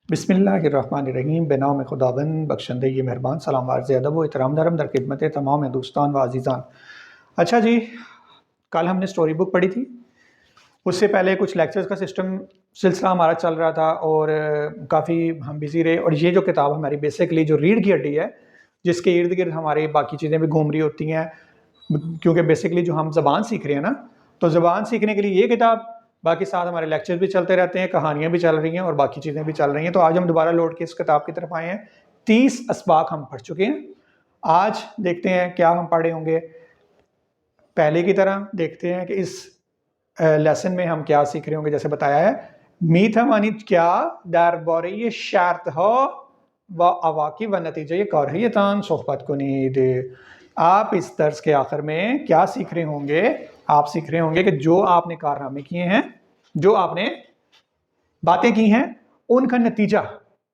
बिस्मिल्लाहिर्रहमानिर्रहीम बेनाम खुदाबंद बख्शंदे ये मेहरबान सलाम वार्ज़ अदब व इहतराम दरम दर खिदमत तमाम दोस्तान व अज़ीज़ान। अच्छा जी, कल हमने स्टोरी बुक पढ़ी थी। उससे पहले कुछ लेक्चर्स का सिलसिला हमारा चल रहा था और काफ़ी हम बिज़ी रहे। और ये जो किताब हमारी बेसिकली जो रीढ़ की हड्डी है, जिसके इर्द गिर्द हमारी बाकी चीज़ें भी घूम रही होती हैं, क्योंकि बेसिकली जो हम ज़बान सीख रहे हैं ना, तो ज़बान सीखने के लिए ये किताब, बाकी साथ हमारे लेक्चर भी चलते रहते हैं, कहानियाँ भी चल रही हैं और बाकी चीज़ें भी चल रही हैं। तो आज हम दोबारा लौट के इस किताब की तरफ आए हैं। 30 असबाक हम पढ़ चुके हैं। आज देखते हैं क्या हम पढ़े होंगे। पहले की तरह देखते हैं कि इस लेसन में हम क्या सीख रहे होंगे। जैसे बताया है, मीथमानी क्या दर बोरे शर्त हो व अवाकी व नतीजे कारहियतान सोहबत को नीद। आप इस दर्स के आखिर में क्या सीख रहे होंगे? आप सीख रहे होंगे कि जो आपने कारनामे किए हैं, जो आपने बातें की हैं, उनका नतीजा,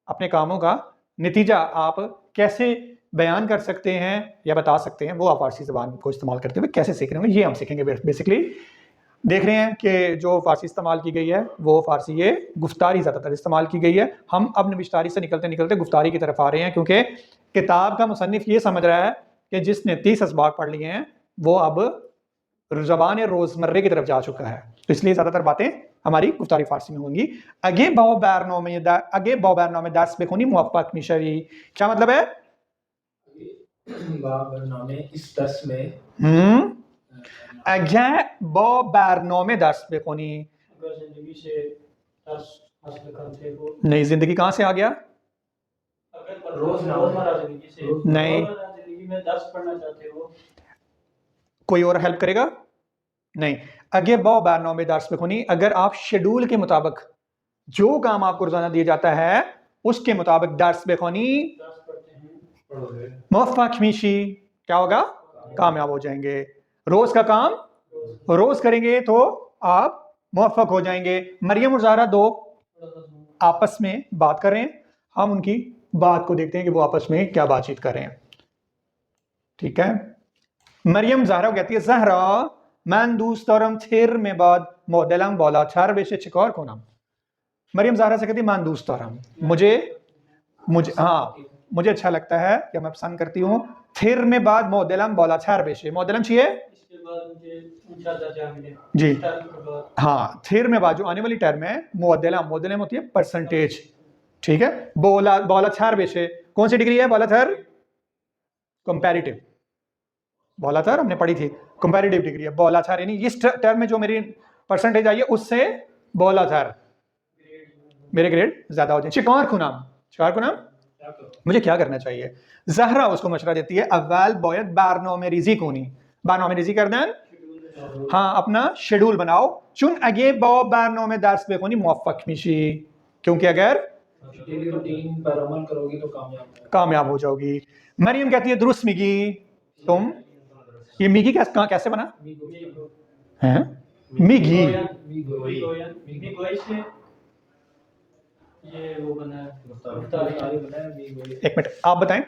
अपने कामों का नतीजा आप कैसे बयान कर सकते हैं या बता सकते हैं, वो आप फारसी ज़बान को इस्तेमाल करते हुए कैसे सीख रहे होंगे, ये हम सीखेंगे। बेसिकली देख रहे हैं कि जो फारसी इस्तेमाल की गई है वो फारसी ये गुफ्तारी ज़्यादातर इस्तेमाल की गई है। हम अब नविश्तारी से निकलते निकलते गुफ्तारी की तरफ आ रहे हैं, क्योंकि किताब का मुसन्निफ ये समझ रहा है कि जिसने 30 असबाक पढ़ लिए हैं वो अब ज़बान रोज़मर्रे की तरफ जा चुका है, तो इसलिए ज़्यादातर बातें हमारी गुफ्तारी फारसी में होंगी। अगे बारनामे दर्स बेखुनी मुवफ़्फ़क़ मिशवी, क्या मतलब है? इस दर्स में अगे बारनामे दर्स बेखुनी, जिंदगी से दर्स हासिल करते हो। नई जिंदगी कहाँ से आ गया? रोजमर्रा जिंदगी से नहीं, जिंदगी में दर्स पढ़ना चाहते हो। कोई और हेल्प करेगा? नहीं। अगे बारनामे दर्स बेखुनी, अगर आप शेड्यूल के मुताबिक जो काम आपको रोजाना दिया जाता है उसके मुताबिक दर्स बेखुनी मुवफ़्फ़क़ मिशी, क्या होगा? कामयाब हो जाएंगे। रोज का काम रोज करेंगे तो आप मुवफ़्फ़क़ हो जाएंगे। मरियम और ज़हरा दो आपस में बात कर रहे हैं, हम उनकी बात को देखते हैं कि वो आपस में क्या बातचीत कर रहे हैं। ठीक है, मरियम ज़हरा को कहती है, ज़हरा मैं दोस्त दौरम थिर में बाद मोदलम बोला चार बेशे चिकौर को नाम। मरियम ज़हरा से कहती है, मैं दोस्त दौरम, मुझे अच्छा लगता है या मैं पसंद करती हूँ। थिर में बाद मोदलम बोला चार बेशे, मोदलम चाहिए जी, हाँ, थिर में बाद जो आने वाली टर्म है मोदलम होती है परसेंटेज। ठीक है, बोला चार बेशे कौन सी डिग्री है? बोलाथर कंपैरेटिव, बोलाथर हमने पढ़ी थी, कंपैरेटिव डिग्री है। बोलाथर यानी इस टर्म में जो मेरी परसेंटेज आई है उससे बोलाथर मेरे ग्रेड ज्यादा हो जाए। शिकार को नाम मुझे क्या करना चाहिए? ज़हरा उसको मशवरा देती है, अव्वल बोयत बारनामे रिजी कोनी, बारनामे रिजी कर दें, हाँ, अपना शेड्यूल बनाओ। चुन अगे बारनामे दर्स बेखुनी मुवफ़्फ़क़ मिशी, क्योंकि अगर रूटीन पर अमल करोगी तो कामयाब हो जाओगी। मरियम कहती है, दुरुस्त मिगी, तुम ये मिगी कैसे बना है? मिगी ये वो बना है, एक मिनट आप बताएं।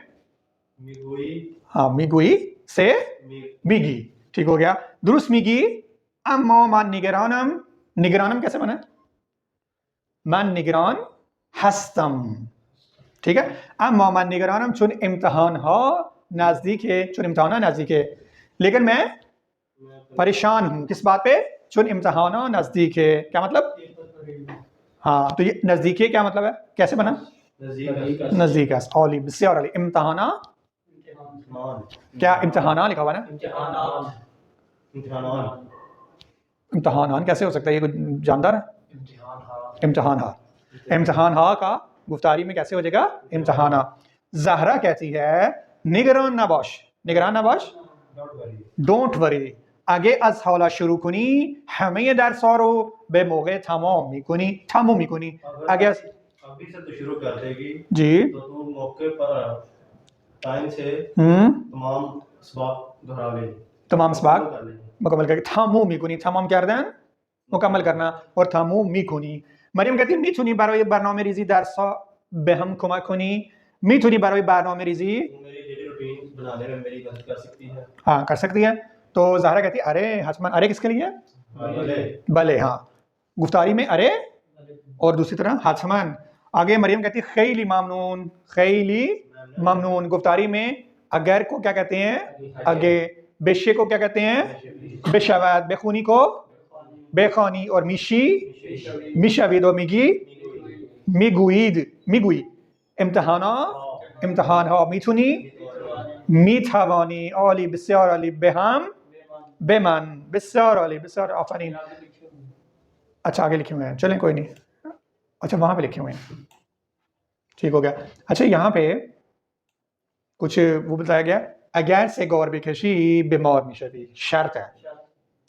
हाँ, मिगुई से मिगी, ठीक हो गया। दुरुस्त मिगी अम्मो मान निगरानम, निगरानम कैसे बना? मान निगरान हस्तम, ठीक है। अम्मो मान निगरानम चुन इम्तहान हो नजदीक है, चुन इम्तहान नजदीक है, लेकिन मैं परेशान हूं किस बात पे? चुन इम्तहान नजदीक है, क्या मतलब? हाँ, तो ये नजदीक है क्या मतलब है? कैसे बना? नजदीक है, और इम्तहाना, क्या इम्तहाना लिखा हुआ ना? इम्तहान कैसे हो सकता है? ये कोई जानदार है? इम्तहान हा का गुफ्तारी में कैसे हो जाएगा? इम्तहाना। ज़हरा कहती है, निगरान नबाश डोंट वरी, आगे अज हौला शुरू कुनी हमें दर सौरो बे मोगे थमो मिकुनी आगे अभी से तो शुरू कर देगी जी, तो तू मौके पर टाइम से तमाम सबाक मुकम्मल करके थामू मिकुनी, थमाम क्या अर्थ है? मुकम्मल करना। और थामू मिकुनी। मरियम कहती है, मिथुनी बारवे बारनामे रिजी दरसा बेहम कुमा कुनी, मिथुनी बारवे बारनामे रिजी, मेरी डेली रूटीन बनाने में मेरी मदद कर सकती है। हाँ, कर सकती है। तो ज़हरा कहती है, अरे हसमान, अरे किसके लिए? भले। हाँ, गुफ्तारी में अरे और दूसरी तरह हसमान, आगे मरियम कहती है खैली मामनून, खैली मामनून। गुफ्तारी में अगर को क्या कहते हैं? अगे। बेशे को क्या कहते हैं? बेशवाद। बेखूनी को बेखानी। और मिशी मिशाविद। और मिगी मिगुईद, मिगुई। इम्तहाना इम्तहान हो। मिथुनी मिथावानी। ओली बिस्यार अली बेहम बेमन बिस्यार अली बिस्यार आफरीन। अच्छा आगे लिखे हुए हैं, चलें कोई नहीं। अच्छा वहाँ पे लिखे हुए हैं, ठीक हो गया। अच्छा यहाँ पे कुछ वो बताया गया, अगैर से गौर बेकशी बीमार मिशवी, शर्त है,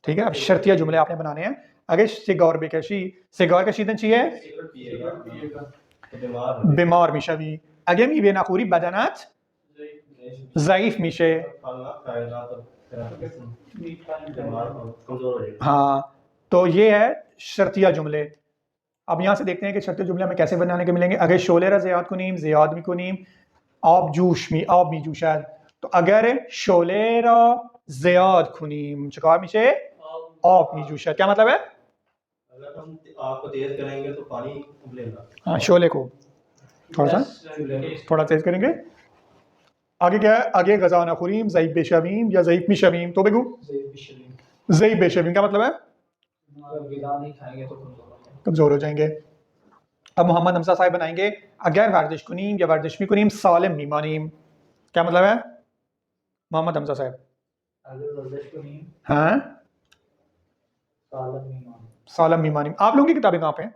ठीक है। अब शर्तिया जुमले आपने बनाने हैं। अगर से गौर बेकशी, से गौर का शीदन चाहिए बीमार मिशवी। अगे मी बेनाखूरी बदनात ज़ईफ मिशे। हाँ, तो ये है शर्तिया जुमले। अब यहाँ से देखते हैं कि शर्तिया जुमले हमें कैसे बनाने के मिलेंगे। अगर शोलेरा ज़ियाद कुनीम, ज़ियाद मी कुनीम, आप जूश मी, आप मी जूशाद। तो अगर शोलेरा ज़ियाद कुनीम चुका मिशे आप मी जूशाद, क्या मतलब है? अगर हम आग को तेज करेंगे तो पानी उबलेगा। हाँ, शोले को थोड़ा तेज करेंगे। आगे क्या है? आगे गजाना खुरीम ज़ईफ बेशमीम या ज़ईफ मिशमीम। तो बेगू ज़ईफ बेशमीम क्या मतलब है? कमजोर हो जाएंगे। अब मोहम्मद हमजा साहब बनाएंगे अगर वर्जिश कुनीम या वर्जिश मी कुनीम सालिम मीमानीम। क्या मतलब है मोहम्मद हमजा साहब? हाँ, सालिम मीमानीम। आप लोगों की किताबें कहाँ पे हैं?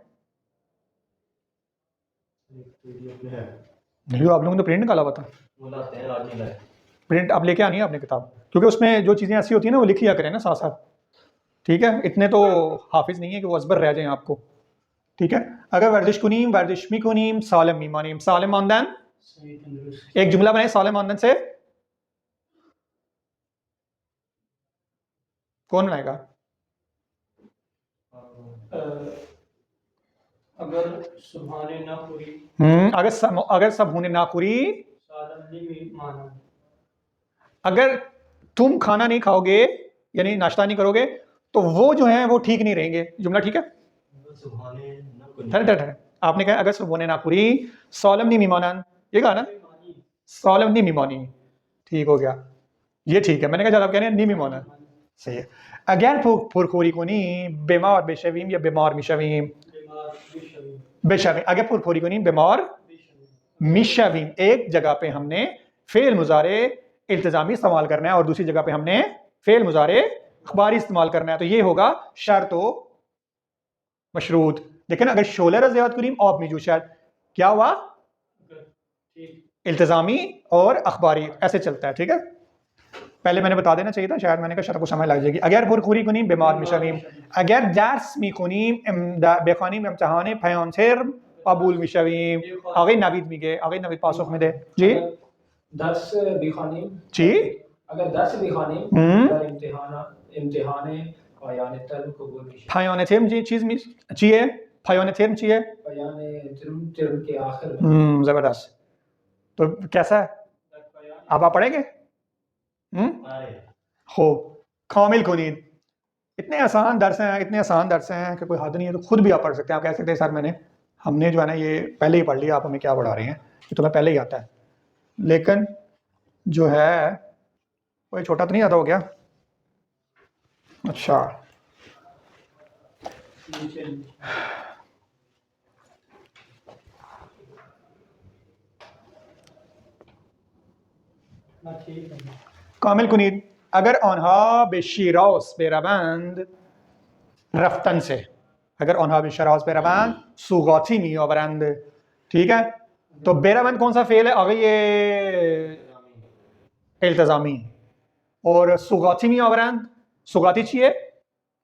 नहीं, आप लोगों ने तो प्रिंट निकाला हुआ था। प्रिंट आप लेके आनी है अपनी किताब, क्योंकि उसमें जो चीज़ें ऐसी होती हैं ना वो लिख लिया करें ना साथ साथ, ठीक है। इतने तो हाफिज नहीं है कि वो अजबर रह जाए आपको, ठीक है। अगर वर्जिश कुनीम वर्जिश मी कुनीम सालिम मीमानीम। सालिम मानदन, एक जुमला बनाए सालिम मानदन से, कौन बनाएगा? अगर सुभाने ना पूरी अगर सब होने ना पूरी, माना। अगर तुम खाना नहीं खाओगे यानी नाश्ता नहीं करोगे तो वो जो है वो ठीक नहीं रहेंगे। जुमला ठीक है। ठहरे आपने कहा अगर सुबह ने ना पूरी सोलम नहीं मीमानन, ये कहा ना सोलम नहीं मीमानी, ठीक हो गया, ये ठीक है। मैंने कहा जब आप कह रहे हैं नहीं मीमानन, सही है। अगैर फुरखोरी को नहीं बीमार बेशवीम या बीमार मिशवीम, बेशवीम। अगर फुरखोरी को नहीं बीमार मिशवीम। एक जगह पे हमने फेल मुजारे इल्तिजामी इस्तेमाल करना है और दूसरी जगह पे हमने फेल मुजारे अखबारी इस्तेमाल करना है, तो ये होगा शर्त मशरूत। लेकिन अगर शोले रज़ियात करीम और मिजूशाद, क्या हुआ? इल्तिजामी और अखबारी ऐसे चलता है, ठीक है। पहले मैंने बता देना चाहिए था, शायद मैंने कहा शर्त को समझ लग जाएगी। अगर बुरखुरी कुनीम बीमार मिशवीम। अगर दर्स मी कुनीम बेखानीम इम्तिहान फयान सिर अबूल मिशवीम। आगे नवीद में गए, आगे नवीद पासुख में दे जी। दर्स बिखानी जी, अगर दर्स बिखानी इम्तिहान पायान तरम कबूल मिशे। फयान थिम जी चीज में चाहिए, फयान थिम चाहिए पायान तरम के आखिर में। जबरदस्त। तो कैसा है? अब आप पढ़ेंगे? खूब। कामिल कुनीद, इतने आसान दर्स हैं, इतने आसान दर्स हैं कि कोई हद नहीं है। तो खुद भी आप पढ़ सकते हैं। आप कह सकते हैं सर हमने जो है ना ये पहले ही पढ़ लिया, आप हमें क्या पढ़ा रहे हैं, ये तुम्हें पहले ही आता है। लेकिन जो है कोई छोटा तो नहीं आता हो गया? अच्छा, कामिल कुनीद अगर ऑनहा बेशिराउस बेरबंद रफ्तन से, अगर ऑनहा बेशिराउस बेरबंद सुगाती मी अबरंद, ठीक है। तो बेरबंद कौन सा फेल है? अगर ये इल्तिजामी। और सुगाती मी अबरंद, सुगाती चाहिए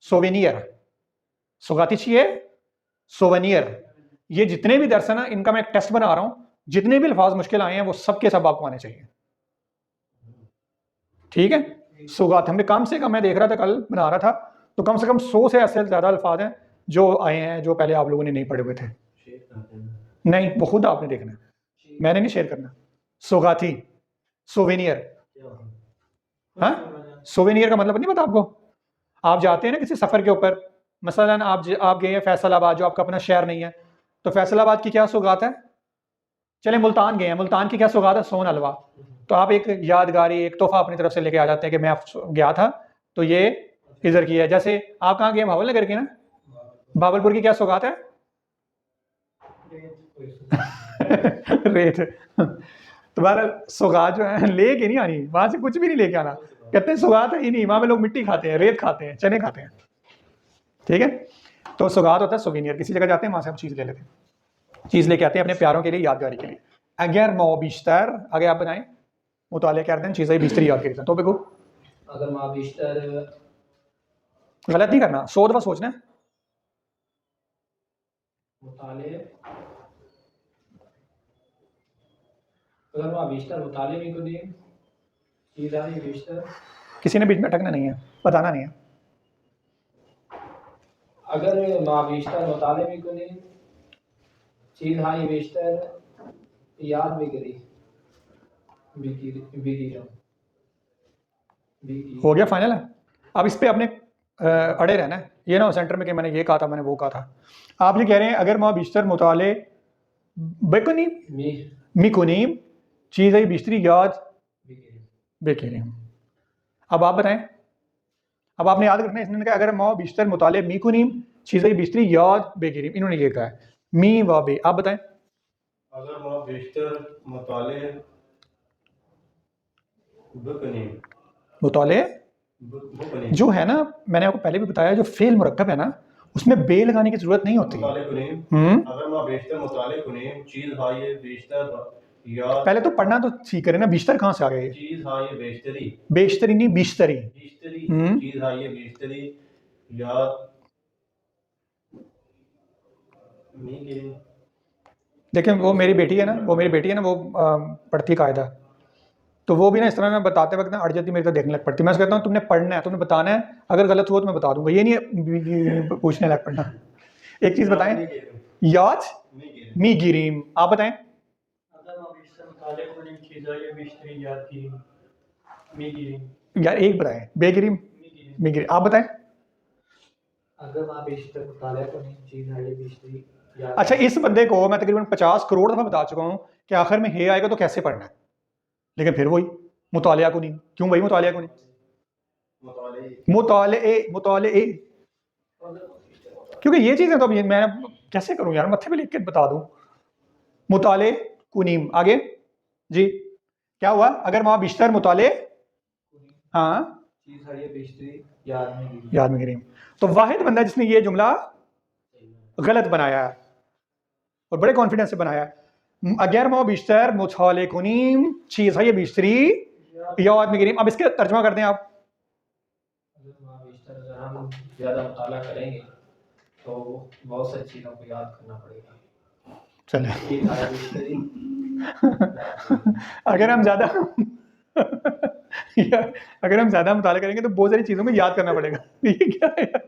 सोवेनियर, सुगाती चाहिए सोवेनियर। ये जितने भी दर्स है ना, इनका मैं एक टेस्ट बना रहा हूं। जितने भी अल्फाज मुश्किल आए हैं वो सबके सब आपको आने चाहिए, ठीक है। सुगात हमने कम से कम, मैं देख रहा था कल बना रहा था, तो कम से कम 100 से ऐसे ज़्यादा अल्फाज हैं जो आए हैं जो पहले आप लोगों ने नहीं पढ़े हुए थे। नहीं, वो खुद आपने देखना है, मैंने नहीं शेयर करना। सुगाती सोवेनियर, हाँ, सोवेनियर का मतलब नहीं पता आपको? आप जाते हैं ना किसी सफ़र के ऊपर, मसलन आप गए हैं फैसलाबाद जो आपका अपना शहर नहीं है, तो फैसलाबाद की क्या सौगात है? चले मुल्तान गए हैं, मुल्तान की क्या सौगात है? सोन हलवा। तो आप एक यादगारी, एक तोहफा अपनी तरफ से लेके आ जाते हैं कि मैं गया था तो ये इधर की है। जैसे आप कहाँ गए? भावल नगर की ना। भावलपुर की क्या सौगात है? रेत। तुम्हारा सौगात जो है लेके नहीं आनी, वहां से कुछ भी नहीं लेके आना। कहते हैं सौगात है ही नहीं, वहां पे लोग मिट्टी खाते हैं, रेत खाते हैं, चने खाते हैं। ठीक है, तो सौगात होता है सोवेनियर। किसी जगह जाते हैं, वहां से हम चीज ले लेते हैं, चीज लेके आते हैं अपने प्यारों के लिए, यादगारी के लिए। अगर मो बिस्तर, आगे आप बनाएं, मुताले करते हैं चीजें बिस्तरी याद करी तो बेको अगर माँ बिस्तर गलत नहीं करना, 100 दफा सोचना है। मुताले, अगर माँ बिस्तर मुताले में कुछ चीज़ आई बिस्तर, किसी ने बीच में अटकना नहीं है, बताना नहीं है। अगर माँ बिस्तर मुताले में कुछ चीज़ आई बिस्तर याद भी करी बिकी बिकी रहो बिकी। हो गया, फाइनल है। अब इस पे अपने अड़े रहना है, ये ना हो सेंटर में कि मैंने ये कहा था, मैंने वो कहा था। आप ये कह रहे हैं अगर माँ बिस्तर मुताले बेकुनी मी मिकुनीम चीज़ है बिस्तरी याद बिकी बेकरीम। अब आप बताएं, अब आपने याद रखना है, इसने कहा अगर माँ बिस्तर मुताले मिकुनीम चीज़ है बिस्तरी याद बेकरीम, इन्होंने ये कहा है मी व बे। आप बताएं। अगर माँ बेशतर मुताले बुकनी मुताले बुकनी जो है ना, मैंने आपको पहले भी बताया, जो फेल मुरक्कब है ना, उसमें बे लगाने की जरूरत नहीं होती। मुताले कुनी, अगर माँ बेशतर मुताले कुनी चीज हाय बेशतर या पहले तो पढ़ना तो सीख करें ना, बिस्तर कहाँ से आ गए? चीज हाय बेशतरी बेशतरी नहीं, बिस्तरी। बेशतरी हम्म। चीज हाय बेशतरी या नहीं गिरी। देखें वो मेरी बेटी है ना, वो मेरी बेटी है ना, वो पढ़ती कायदा, तो वो भी ना इस तरह ना बताते वक्त ना अड़ जाती, मेरी तो देखने लग पड़ती। मैं उसको कहता हूँ तुमने पढ़ना है, तुमने बताना है, अगर गलत हुआ तो मैं बता दूंगा, ये नहीं पूछने लग पड़ना। एक चीज बताएं, नहीं गिरी याद नहीं गिरी मी गिरीम। आप बताएं। अगर माँ बिस्तर मुताले को चीज़ आई बिस्तरी याद की मी गिरी यार एक बताएं, बेगिरीम मी गिरी। मी गिरीम। आप बताएं। अगर माँ बिस्तर मुताले को चीज़ आई बिस्तरी याद अच्छा, इस बंदे को मैं तकरीबन 50 करोड़ दफा बता चुका हूँ कि आखिर में हे आएगा तो कैसे पढ़ना है, लेकिन फिर वही मुतालिया को नहीं। क्यों भाई मुतालिया को नहीं? मुताले मुताले, क्योंकि ये चीजें तो अभी मैं कैसे करूं यार, मत्थे पे लिख के बता दूं। मुताले कुनीम, आगे जी क्या हुआ? अगर वहां बिस्तर मुताले, हाँ चीज़ आई बिस्तरी याद नहीं गिरी। याद में करीम। तो वाहिद बंदा जिसने ये जुमला गलत बनाया है और बड़े कॉन्फिडेंस से बनाया है। अगर मो बिस्तर मुताले कुनीम चीज है ये बिस्तरी याद में करीम। अब इसके तर्जुमा कर दें आप। अगर माँ बिस्तर अगर हम ज़्यादा मुताला करेंगे तो बहुत सारी चीज़ों को याद करना पड़ेगा। चले चीज़ आई बिस्तरी अगर हम ज्यादा यार, अगर हम ज्यादा मुताला करेंगे तो बहुत सारी चीजों को याद करना पड़ेगा। ये क्या है यार?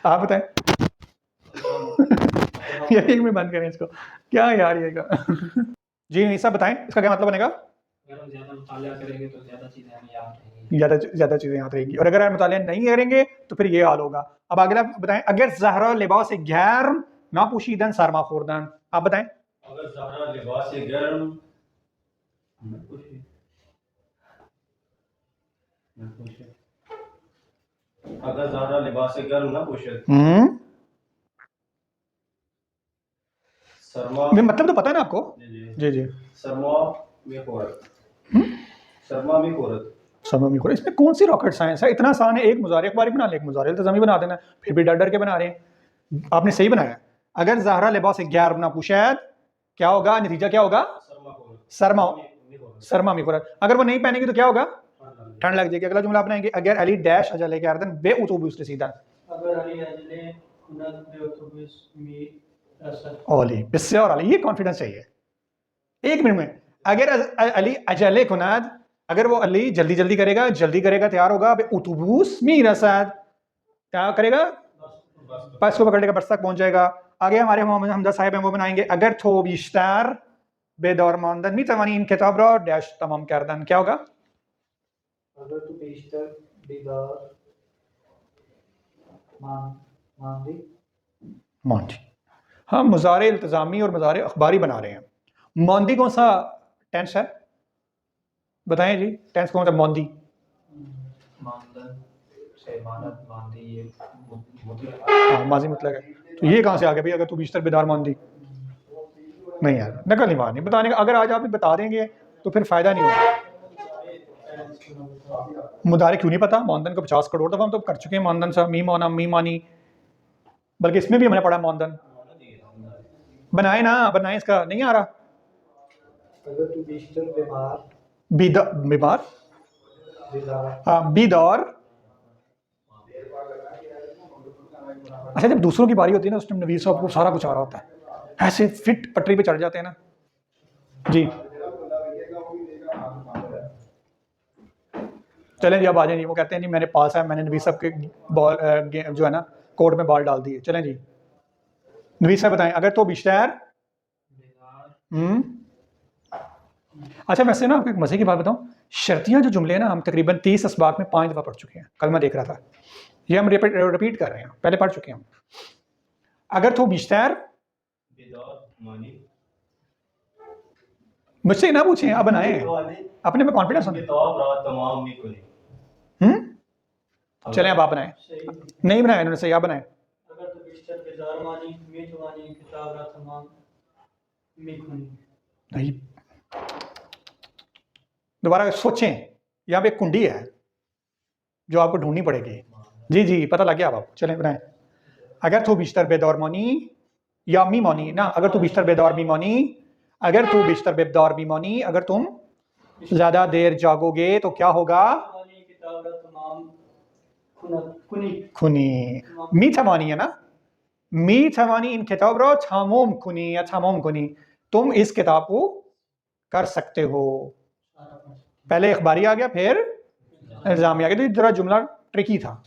आप बताएं। यार एक में बंद करें इसको, क्या यार ये का? जी निशा बताएं, इसका क्या मतलब बनेगा? अगर हम ज़्यादा मुताला करेंगे तो ज़्यादा चीज़ें हमें याद रहेंगी। ज्यादा ज्यादा चीजें याद रहेंगी, और अगर हम मुतालिया नहीं करेंगे तो फिर ये हाल होगा। अब अगला बताएं, अगर ज़हरा लिबास गैर ना पोशीदन सरमा खोरदन। आप बताएं। अगर ज़हरा लिबास से गर्म अगर ज़हरा लिबास से गर्म ना पोशे सरमा मतलब तो पता है ना आपको? जी जी। सरमा में औरत सरमा में औरत समय में इसमें कौन सी रॉकेट साइंस है? इतना आसान है, एक मुजारे अखबारी बना ले, एक मुजारे इल्तज़ामी बना देना, फिर भी डर डर के बना रहे हैं। आपने सही बनाया। अगर ज़हरा लिबास गैर बना पोशाद, क्या होगा नतीजा? क्या होगा? सरमा सरमा में खुरत। अगर वो नहीं पहनेगी तो क्या होगा? ठंड लग जाएगी। अगला जुमला अपनाएंगे, अगर अली डैश अजले के अर्दन बे उतूबुस रसीदा। अगर अली अजले कुनत बेउतुबिस मी असद। ओली बिस्से और अली, ये कॉन्फिडेंस चाहिए। एक मिनट में, अगर अली अजले कुनाद, अगर वो अली जल्दी जल्दी करेगा, जल्दी करेगा, तैयार होगा, बे उतूबुस मी रसाद, क्या करेगा? बस को पकड़ेगा, बस तक पहुंच जाएगा। आगे हमारे मोहम्मद हमदा साहिब हैं, वो बनाएंगे, अगर थो बिश्तार बेदौर मानदन मी तवानी इन किताब रो डैश तमाम करदन। क्या होगा? अगर तू बेशतर बेदार मान मानदी मांझी। हाँ, मुज़ारे इल्तिज़ामी और मुज़ारे अखबारी बना रहे हैं। मौंदी कौन सा टेंस है, बताएं जी, टेंस कौन सा मौंदी? मानदन से मानद मानदी ये हाँ, माजी मुतलक है। तो ये कहाँ से आ गया भाई, अगर तू बीशतर बेदार मौंदी? नहीं यार, नकल नहीं मारनी बताने का। अगर आज आप बता देंगे तो फिर फ़ायदा नहीं होगा। मुदारे क्यों नहीं पता? मौंदन को 50 करोड़ दफ़ा हम तो कर चुके हैं। मौंदन सा मी मौना मी मानी, बल्कि इसमें भी हमने पढ़ा मौंदन। बनाए ना, बनाए, इसका नहीं आ रहा। अगर तू बीशतर बीमार बीमार, बेदार हाँ, बीदौर। अच्छा, जब दूसरों की बारी होती है ना, उस टाइम नवीद साहब को सारा कुछ आ रहा होता है, ऐसे फिट पटरी पे चढ़ जाते हैं ना जी। चलें जी, अब आ जाए जी। वो कहते हैं जी मैंने पास है, मैंने नवीद साहब के बॉल जो है ना कोर्ट में बॉल डाल दी है। चलें जी, नवीद साहब बताएं, अगर तो बिश्तर अच्छा, वैसे ना आपको एक मज़े की बात बताऊं, शर्तियाँ जो जुमले हैं ना, हम तकरीबन 30 असबाक में 5 दफ़ा पढ़ चुके हैं। कल मैं देख रहा था, ये हम रिपीट कर रहे हैं, पहले पढ़ चुके हैं हम। अगर तो बिश्तर मुझसे ना पूछें, आप बनाए अपने में कॉन्फिडेंस होना। चलें अब आप बनाए, नहीं बनाए उन्होंने, सही आप बनाए। नहीं, दोबारा सोचें, यहाँ पे एक कुंडी है जो आपको ढूंढनी पड़ेगी। जी जी, पता लग गया अब आपको। चलें बनाए। अगर तू बिस्तर बेदौर मौनी या मी मौनी ना, अगर तू बिस्तर बेदौर मी मौनी, अगर तू बिस्तर बेदौर मी मौनी, अगर तुम ज्यादा देर जागोगे तो क्या होगा? खुनी। मी थमानी है ना, मी थमानी इन किताब रो थामोम खुनी या थामोम खुनी, तुम इस किताब को कर सकते हो। पहले अखबारी आ गया, फिर इल्जामी आ गया, तो जरा जुमला ट्रिकी था।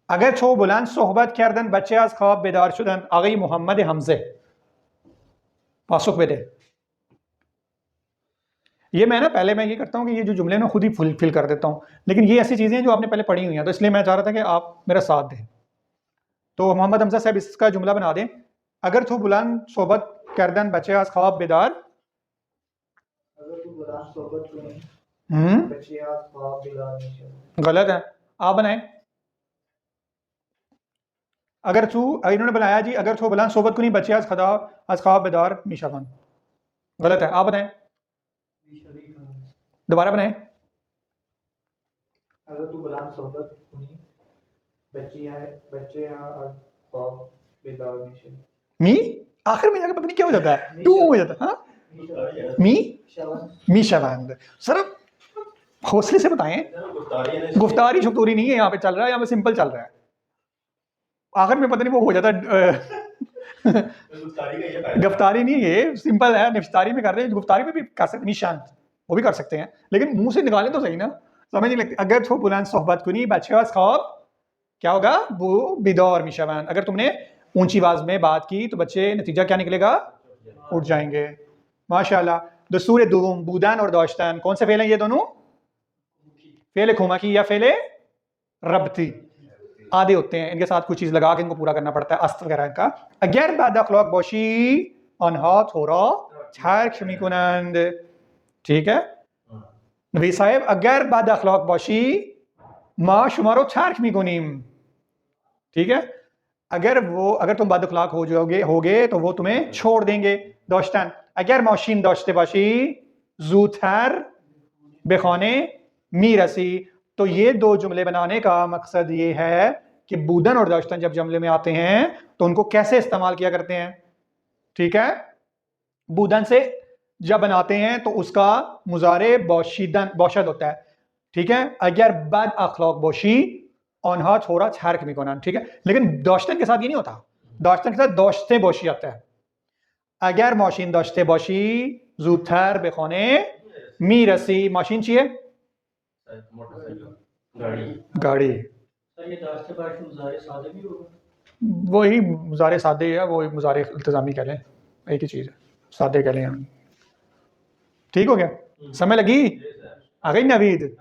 अगर छो बुलंद सोहबत करदन बच्चे आज ख्वाब बेदार शुदन, आगई मोहम्मद हमजे पासुक बेदे। ये मैं ना पहले मैं ये करता हूँ कि ये जो जुमले ना खुद ही फुलफिल कर देता हूँ, लेकिन ये ऐसी चीज़ें हैं जो आपने पहले पढ़ी हुई हैं, तो इसलिए मैं चाह रहा था कि आप मेरा साथ दें। तो मोहम्मद हमजा साहब इसका जुमला बना दें। अगर तो बुलंद सोहबत करदन बच्चे आज ख्वाब बेदार, गलत है, आप बनाए। अगर तू, इन्होंने बनाया जी, अगर तो बुलंद सोहबत को नहीं बच्चे आज ख्वाब बेदार मीशाबान, गलत है, आप बनाए। दोबारा बनाए। अगर तू बुलंद सोहबत कुनी बच्चे ख्वाब बेदार मिशन मी आखिर में जाकर पता नहीं क्या हो जाता है, टू हो जाता है। हाँ, मी शवांद। सर हौसले से बताएं, गुफ्तारी शुक्तूरी नहीं है यहाँ पे चल रहा है, यहाँ पे सिंपल चल रहा है। आखिर में पता नहीं वो हो जाता है गिरफ्तारी नहीं है, सिंपल है। निफ्तारी में कर रहे हैं, गुफ्तारी में भी कर सकते, निशांत वो भी कर सकते हैं, लेकिन मुंह से निकालें तो सही ना, समझ नहीं लगती। अगर छो बुलंद सोहबत कुनी बच्चे ख्वाब, क्या होगा? वो बिदौर मिशावान। अगर तुमने ऊंची आवाज में बात की तो बच्चे, नतीजा क्या निकलेगा? उठ जाएंगे। माशाल्लाह। दस्तूर दुम बूदान और दोस्तान कौन से फेल हैं ये दोनों? फेल खुमा की या फेल रबती, आधे होते हैं, इनके साथ कुछ चीज लगा के इनको पूरा करना पड़ता है, अस्त वगैरह का। अगर बाद अखलाक बोशी अनहा थोड़ा छार क्षमी कुनंद, ठीक है नबी साहब, अगर बाद अखलाक बोशी माँ शुमारो छार क्षमी कुनीम, ठीक है। अगर तुम बाद अखलाक होगे तो वो तुम्हें छोड़ देंगे। दोस्तान अगर मौशीन दोस्ते बाशी जूथर बेखाने मीरसी। तो ये दो जुमले बनाने का मकसद ये है कि बूदन और दोस्तान जब जुमले में आते हैं तो उनको कैसे इस्तेमाल किया करते हैं, ठीक है। बूदन से जब बनाते हैं तो उसका मुजारे बौशद होता है, ठीक है। अगर बाद अखलाक बोशी ऑनहा थोड़ा छार कमी कोना, ठीक है। लेकिन दोस्तान के साथ ये नहीं होता, दोस्तान के साथ दोस्ते बोशी आता है। अगर मौशीन दोस्ते बोशी जूथर बेखाने मीरसी, मशीन चाहिए गाड़ी, वही मुजारे सादे है, वो मुजारे इल्तिजामी कह लें, एक ही चीज़ है, सादे कह लें हम। ठीक हो गया, समय लगी आ गई नवीद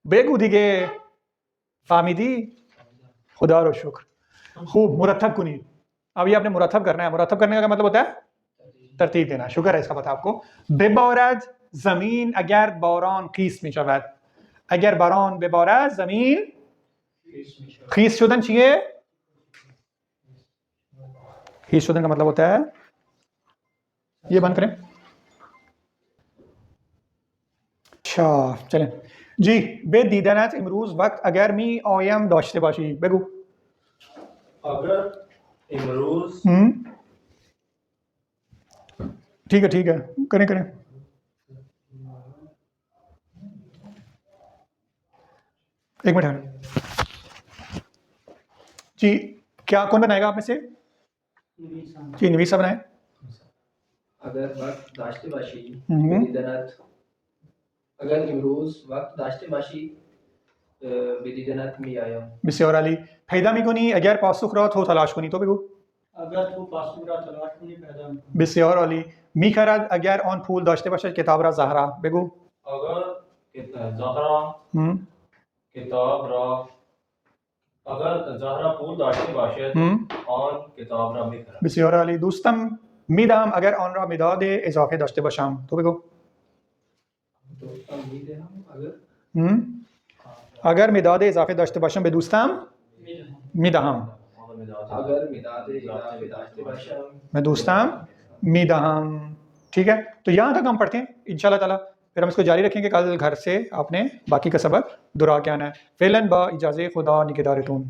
बेगूदी के फामिदी, खुदा रो शुक्र। खूब मुरतब कुनी। अब ये आपने मुरतब करना है। मुरतब करने का मतलब होता है तरतीब देना। शुक्र है इसका पता आपको। बेबारद जमीन अगर बारान खीस में शवद। अगर बारान बेबारद जमीन खीस शुदन चाहिए। खीस शुदन का मतलब होता है, ये बंद करें। अच्छा चलें जी। बेदीदानत इमरूज वक्त अगर मी ओयम दोशते बाशी बेगू। अगर इमरूज ठीक है करें करें। एक मिनट जी। क्या कौन बनाएगा आप में से? जी नवीसा बनाए। अगर वक्त दाश्ते बाशी हम्म। बेदीदानत अगर इमरोज वक्त दाश्ते बाशी बेदीदानत मी आया बिस्योर अली फैदा मी कोनी अगर पासुख रात हो तलाश कोनी तो बेगू। अगर तू पासुरा तलाश नहीं पैदा बिस्योर अली मी खराज अगर ऑन फूल दाश्ते बाशा किताब रा ज़हरा बेगू। अगर ज़हरा किताब रा अगर ज़हरा फूल दाश्ते बाशद ऑन किताब रा मिखरा। बिस्योर अली दोस्तम मिदाम अगर ऑन रा मिदाद इजाफे दाश्ते बाशाम तो बेगू। दोस्तम उम्मीद है हम अगर मिदाद इजाफे दाश्ते बाशाम बेदोस्तम मिदाहम। अगर मिदादे इजाफे दाश्ते बाशा मैं दोस्ताम मिदाहम। ठीक है तो यहाँ तक हम पढ़ते हैं इंशाल्लाह ताला। फिर हम इसको जारी रखेंगे। कल घर से आपने बाकी का सबक दुरा के आना है। फ़िलन बा इजाज़े खुदा निगहदारतून।